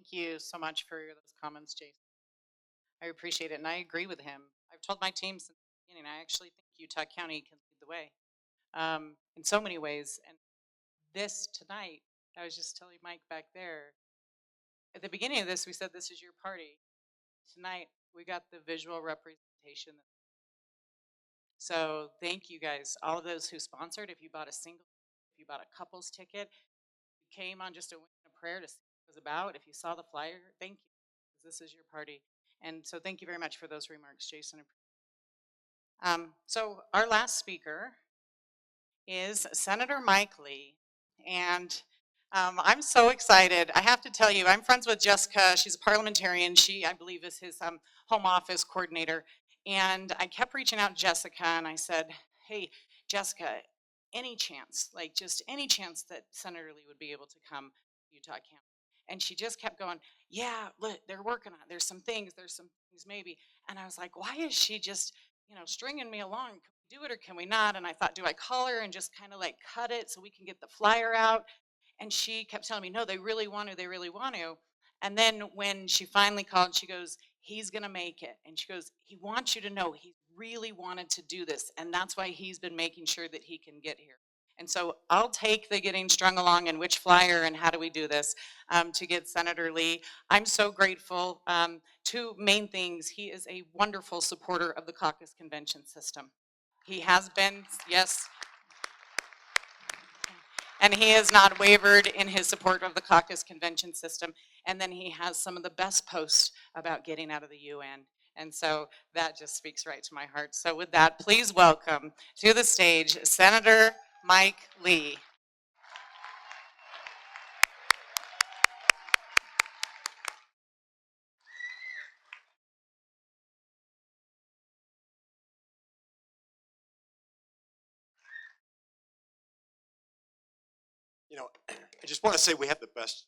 Thank you so much for those comments, Jason. I appreciate it, and I agree with him. I've told my team since the beginning, I actually think Utah County can lead the way in so many ways. And this tonight, I was just telling Mike back there, at the beginning of this, we said this is your party. Tonight, we got the visual representation. So thank you guys, all of those who sponsored. If you bought a single, if you bought a couple's ticket, you came on just a wing and a prayer to see what it was about. If you saw the flyer, thank you, because this is your party. And so thank you very much for those remarks, Jason. So our last speaker is Senator Mike Lee. And I'm so excited. I have to tell you, I'm friends with Jessica. She's a parliamentarian. She, I believe, is his home office coordinator. And I kept reaching out to Jessica and I said, hey, Jessica, any chance, like just any chance that Senator Lee would be able to come to Utah County? And she just kept going, yeah, look, they're working on it. There's some things maybe. And I was like, why is she just, stringing me along? Can we do it or can we not? And I thought, do I call her and just kind of like cut it so we can get the flyer out? And she kept telling me, no, they really want to, they really want to. And then when she finally called, she goes, he's going to make it. And she goes, he wants you to know he really wanted to do this. And that's why he's been making sure that he can get here. And so I'll take the getting strung along and which flyer and how do we do this to get Senator Lee. I'm so grateful. Two main things. He is a wonderful supporter of the caucus convention system. He has been, yes, and he has not wavered in his support of the caucus convention system. And then he has some of the best posts about getting out of the UN. And so that just speaks right to my heart. So with that, please welcome to the stage, Senator Mike Lee. I just want to say we have the best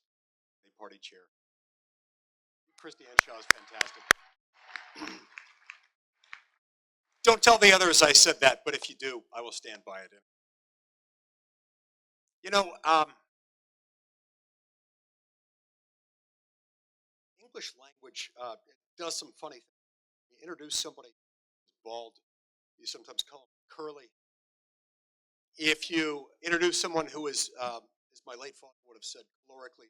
party chair. Christy Henshaw is fantastic. Don't tell the others I said that, but if you do, I will stand by it. English language does some funny things. You introduce somebody who's bald, you sometimes call them curly. If you introduce someone who is, as my late father would have said, calorically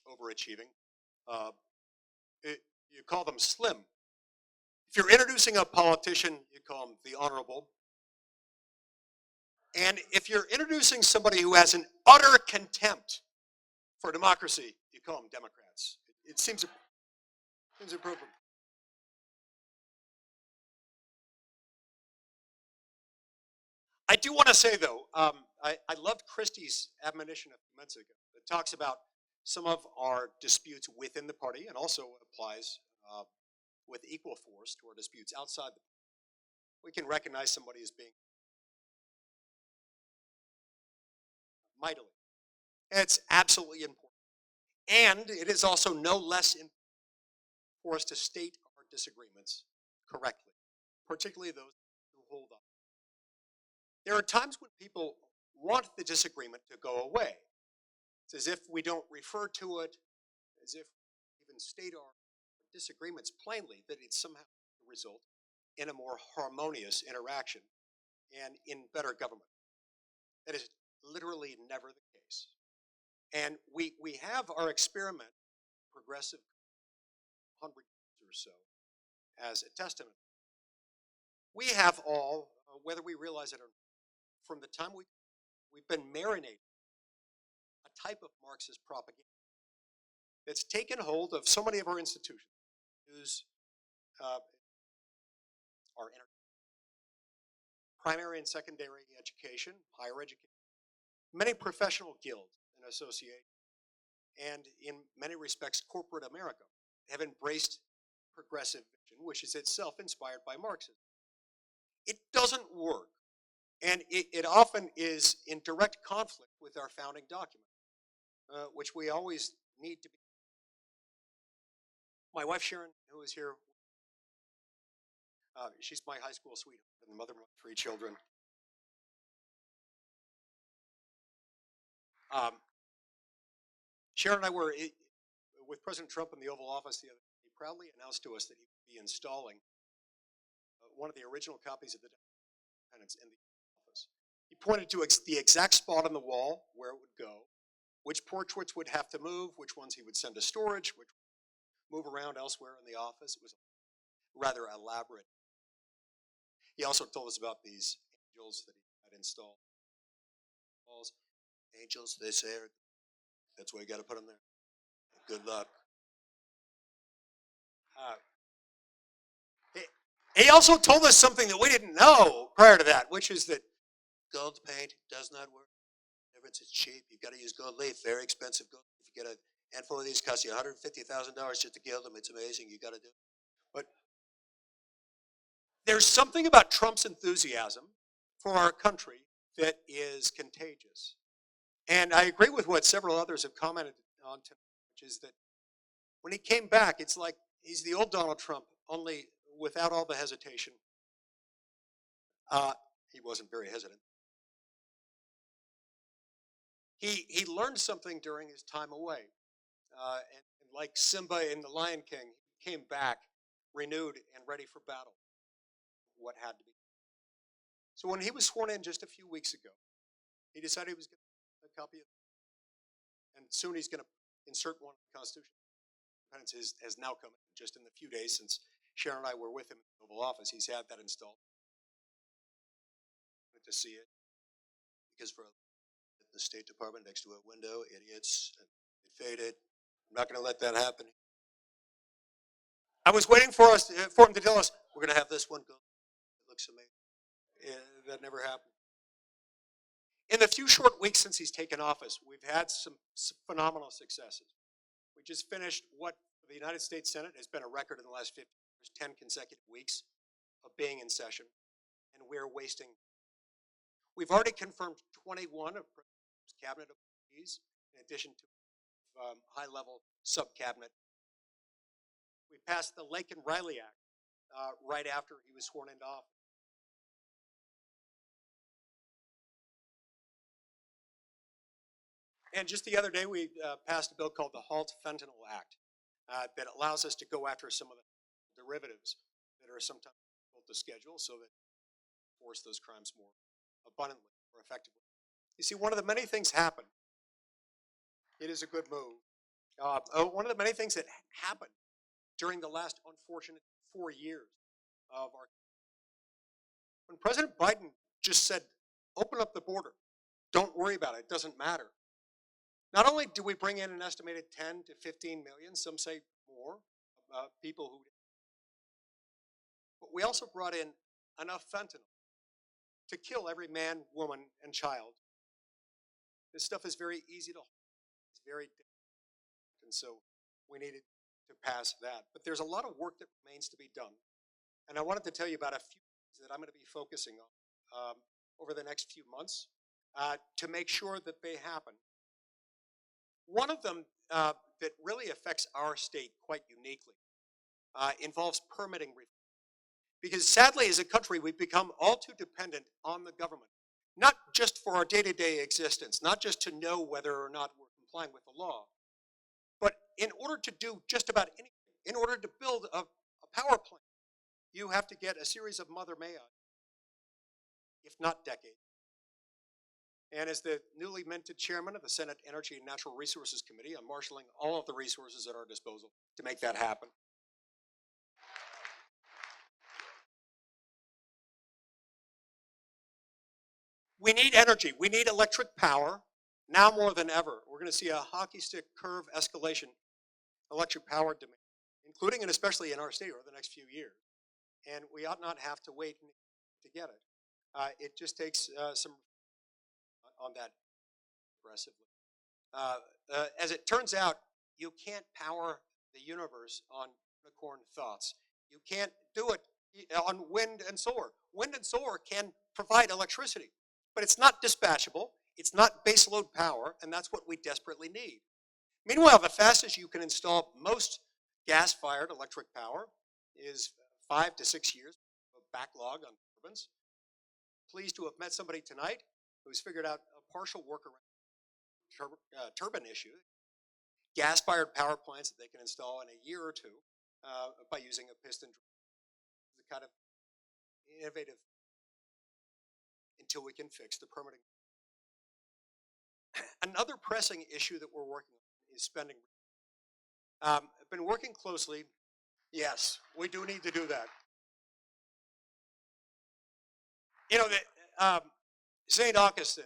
overachieving, you call them slim. If you're introducing a politician, you call them the honorable. And if you're introducing somebody who has an utter contempt for democracy, you call them Democrats. It seems appropriate. I do want to say, though, I loved Christie's admonition a few minutes ago. It talks about some of our disputes within the party and also applies with equal force to our disputes outside the party. We can recognize somebody as being mightily. It's absolutely important. And it is also no less important for us to state our disagreements correctly, particularly those who hold up. There are times when people want the disagreement to go away. It's as if we don't refer to it, as if we even state our disagreements plainly, that it somehow result in a more harmonious interaction and in better government. That is literally never the case. And we have our experiment, progressive 100 years or so, as a testament. We have all, whether we realize it or not, from the time we've been marinating a type of Marxist propaganda that's taken hold of so many of our institutions, news, our primary and secondary education, higher education, many professional guilds and associations, and in many respects, corporate America have embraced progressive vision, which is itself inspired by Marxism. It doesn't work, and it often is in direct conflict with our founding document, which we always need to be. My wife Sharon, who is here, she's my high school sweetheart and the mother of my 3 children. Sharon and I with President Trump in the Oval Office the other day, he proudly announced to us that he would be installing one of the original copies of the Independence in the office. He pointed to the exact spot on the wall where it would go, which portraits would have to move, which ones he would send to storage, which would move around elsewhere in the office. It was rather elaborate. He also told us about these angels that he had installed. Angels, they say, that's why you got to put them there. Good luck. He also told us something that we didn't know prior to that, which is that gold paint does not work. It's cheap. You've got to use gold leaf, very expensive gold leaf. You get a handful of these, cost you $150,000 just to gild them. It's amazing. You got to do it. But there's something about Trump's enthusiasm for our country that is contagious. And I agree with what several others have commented on tonight, which is that when he came back, it's like he's the old Donald Trump, only without all the hesitation. He wasn't very hesitant. He learned something during his time away. And like Simba in The Lion King, he came back renewed and ready for battle, what had to be. So when he was sworn in just a few weeks ago, he decided he was going to get a copy of it. And soon he's going to insert one in the Constitution. Independence has now come in just in the few days since Sharon and I were with him in the Oval Office. He's had that installed. To see it, because for the State Department next to a window, idiots, it faded. I'm not going to let that happen. I was waiting for him to tell us we're going to have this one go. It looks amazing. That never happened. In the few short weeks since he's taken office, we've had some phenomenal successes. We just finished what for the United States Senate has been a record in the last 50 years, 10 consecutive weeks of being in session, and we're wasting. We've already confirmed 21 of President's cabinet appointees, in addition to high-level sub-cabinet. We passed the Laken-Riley Act right after he was sworn into office. And just the other day, we passed a bill called the Halt Fentanyl Act that allows us to go after some of the derivatives that are sometimes difficult to schedule so that we force those crimes more abundantly or effectively. You see, one of the many things happened. It is a good move. One of the many things that happened during the last unfortunate 4 years of our. When President Biden just said, open up the border, don't worry about it, it doesn't matter. Not only do we bring in an estimated 10 to 15 million, some say more, people who, but we also brought in enough fentanyl to kill every man, woman, and child. This stuff is very easy to hold. It's very difficult, and so we needed to pass that. But there's a lot of work that remains to be done, and I wanted to tell you about a few things that I'm going to be focusing on over the next few months to make sure that they happen. One of them that really affects our state quite uniquely involves permitting reform. Because sadly, as a country, we've become all too dependent on the government, not just for our day-to-day existence, not just to know whether or not we're complying with the law, but in order to do just about anything, in order to build a power plant, you have to get a series of mother may I, if not decades. And as the newly minted chairman of the Senate Energy and Natural Resources Committee, I'm marshaling all of the resources at our disposal to make that happen. We need energy. We need electric power now more than ever. We're going to see a hockey stick curve escalation electric power demand, including and especially in our state over the next few years. And we ought not have to wait to get it. It just takes some on that aggressively. As it turns out, you can't power the universe on unicorn thoughts. You can't do it on wind and solar. Wind and solar can provide electricity, but it's not dispatchable, it's not baseload power, and that's what we desperately need. Meanwhile, the fastest you can install most gas-fired electric power is 5 to 6 years of backlog on turbines. Pleased to have met somebody tonight who's figured out a partial workaround turbine issue. gas-fired power plants that they can install in a year or two by using a piston. The kind of innovative until we can fix the permitting. Another pressing issue that we're working on is spending. I've been working closely. Yes, we do need to do that. You know, St. Augustine,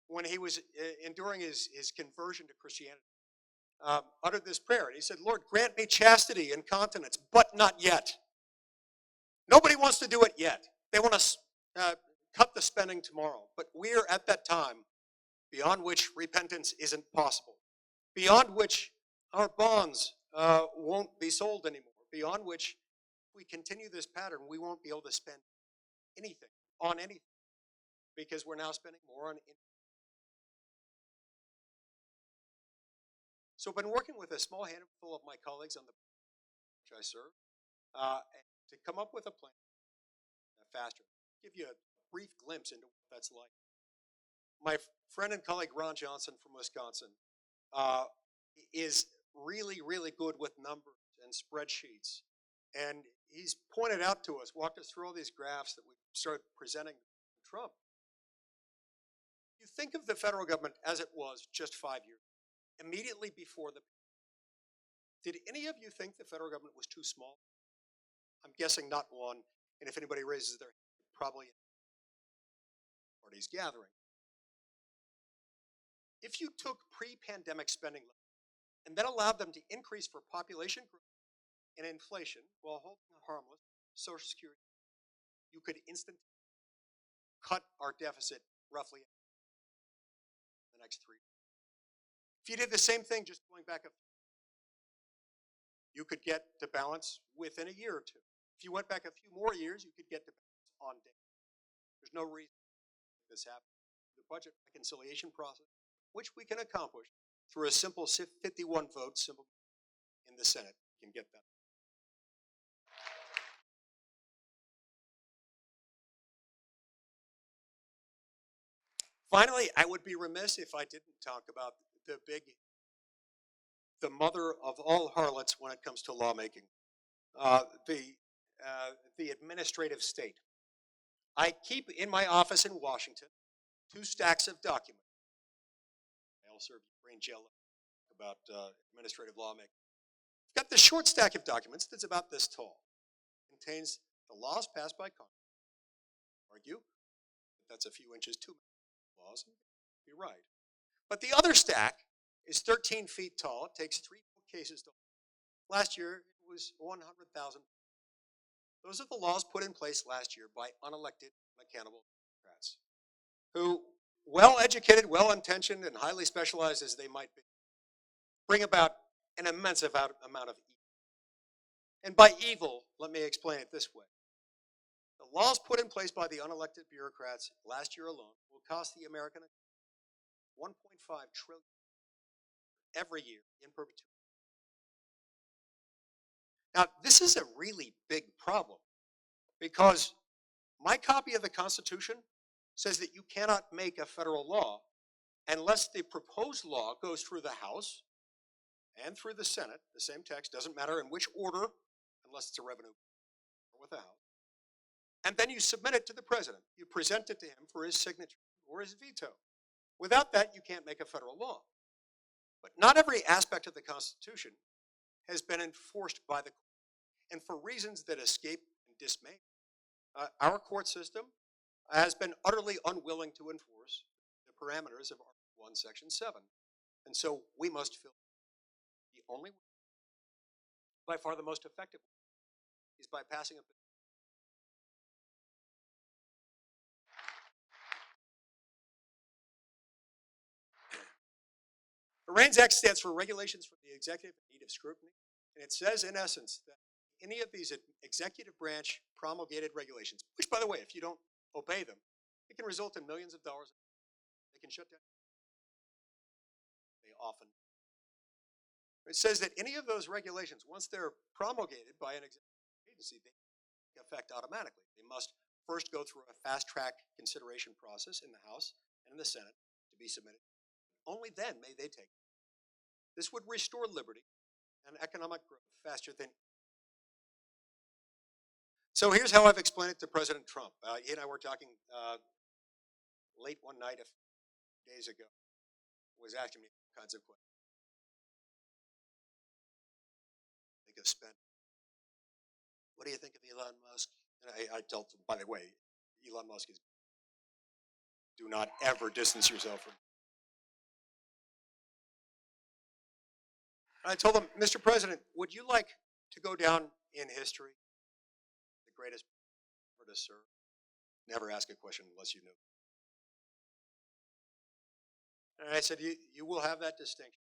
when he was enduring his conversion to Christianity, uttered this prayer. And he said, Lord, grant me chastity and continence, but not yet. Nobody wants to do it yet. They want to cut the spending tomorrow. But we're at that time beyond which repentance isn't possible, beyond which our bonds won't be sold anymore, beyond which if we continue this pattern, we won't be able to spend anything on anything because we're now spending more on. So I've been working with a small handful of my colleagues on the which I serve to come up with a plan faster. Give you a brief glimpse into what that's like. My friend and colleague Ron Johnson from Wisconsin is really, really good with numbers and spreadsheets. And he's pointed out to us, walked us through all these graphs that we started presenting to Trump. You think of the federal government as it was just 5 years, immediately before the. Did any of you think the federal government was too small? I'm guessing not one. And if anybody raises their hand, probably parties gathering. If you took pre-pandemic spending levels and then allowed them to increase for population growth and inflation while holding harmless Social Security, you could instantly cut our deficit roughly in the next 3 years. If you did the same thing just going back up, you could get to balance within a year or two. If you went back a few more years, you could get to balance on day. There's no reason this happens. The budget reconciliation process, which we can accomplish through a simple 51 vote simple in the Senate, you can get that. Finally, I would be remiss if I didn't talk about the mother of all harlots when it comes to lawmaking, the administrative state. I keep in my office in Washington 2 stacks of documents. I'll serve you brain gel about administrative lawmaking. I've got the short stack of documents that's about this tall. It contains the laws passed by Congress. Argue that that's a few inches too many laws. Be right. But the other stack is 13 feet tall. It takes 3 cases to. Last year it was 100,000. Those are the laws put in place last year by unelected, unaccountable Democrats who, well-educated, well-intentioned, and highly specialized as they might be, bring about an immense amount of evil. And by evil, let me explain it this way. The laws put in place by the unelected bureaucrats last year alone will cost the American $1.5 trillion every year in perpetuity. Now, this is a really big problem because my copy of the Constitution says that you cannot make a federal law unless the proposed law goes through the House and through the Senate, the same text, doesn't matter in which order, unless it's a revenue or with the House. And then you submit it to the president. You present it to him for his signature or his veto. Without that, you can't make a federal law. But not every aspect of the Constitution has been enforced by the court. And for reasons that escape and dismay, our court system has been utterly unwilling to enforce the parameters of Article 1, Section 7. And so we must fill the only way, by far the most effective way, is by passing a bill. The REINS Act stands for Regulations for the Executive in Need of Scrutiny, and it says, in essence, that any of these executive branch promulgated regulations, which, by the way, if you don't obey them, it can result in millions of dollars. They can shut down. They often. It says that any of those regulations, once they're promulgated by an executive agency, they take effect automatically. They must first go through a fast-track consideration process in the House and in the Senate to be submitted. Only then may they take. This would restore liberty and economic growth faster than. So here's how I've explained it to President Trump. He and I were talking late one night a few days ago. Was asking me all kinds of questions. Think of spend. What do you think of Elon Musk? And I told him, by the way, Elon Musk is. Do not ever distance yourself from. And I told him, Mr. President, would you like to go down in history, the greatest ever to serve? Never ask a question unless you know. And I said, you will have that distinction.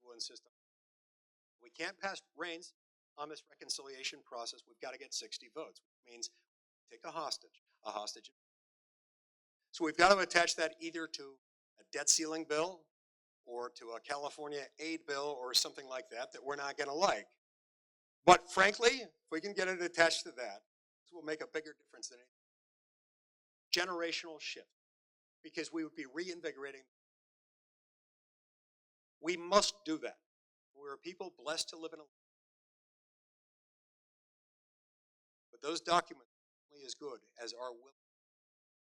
We'll insist on it. We can't pass reins on this reconciliation process. We've got to get 60 votes, which means take a hostage. So we've got to attach that either to a debt ceiling bill or to a California aid bill or something like that we're not going to like. But frankly, if we can get it attached to that, this will make a bigger difference than anything. Generational shift, because we would be reinvigorating. We must do that. We're a people blessed to live in a. But those documents are only as good as our will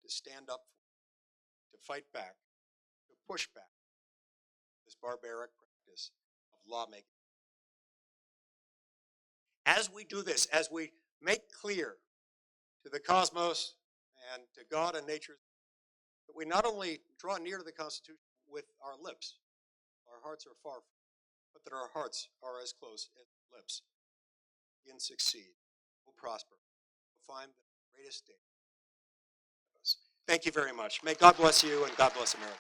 to stand up, to fight back, to push back this barbaric practice of lawmaking. As we do this, as we make clear to the cosmos and to God and nature that we not only draw near to the Constitution with our lips, our hearts are far, but that our hearts are as close as lips, we can succeed, we'll prosper, we'll find the greatest day of us. Thank you very much. May God bless you and God bless America.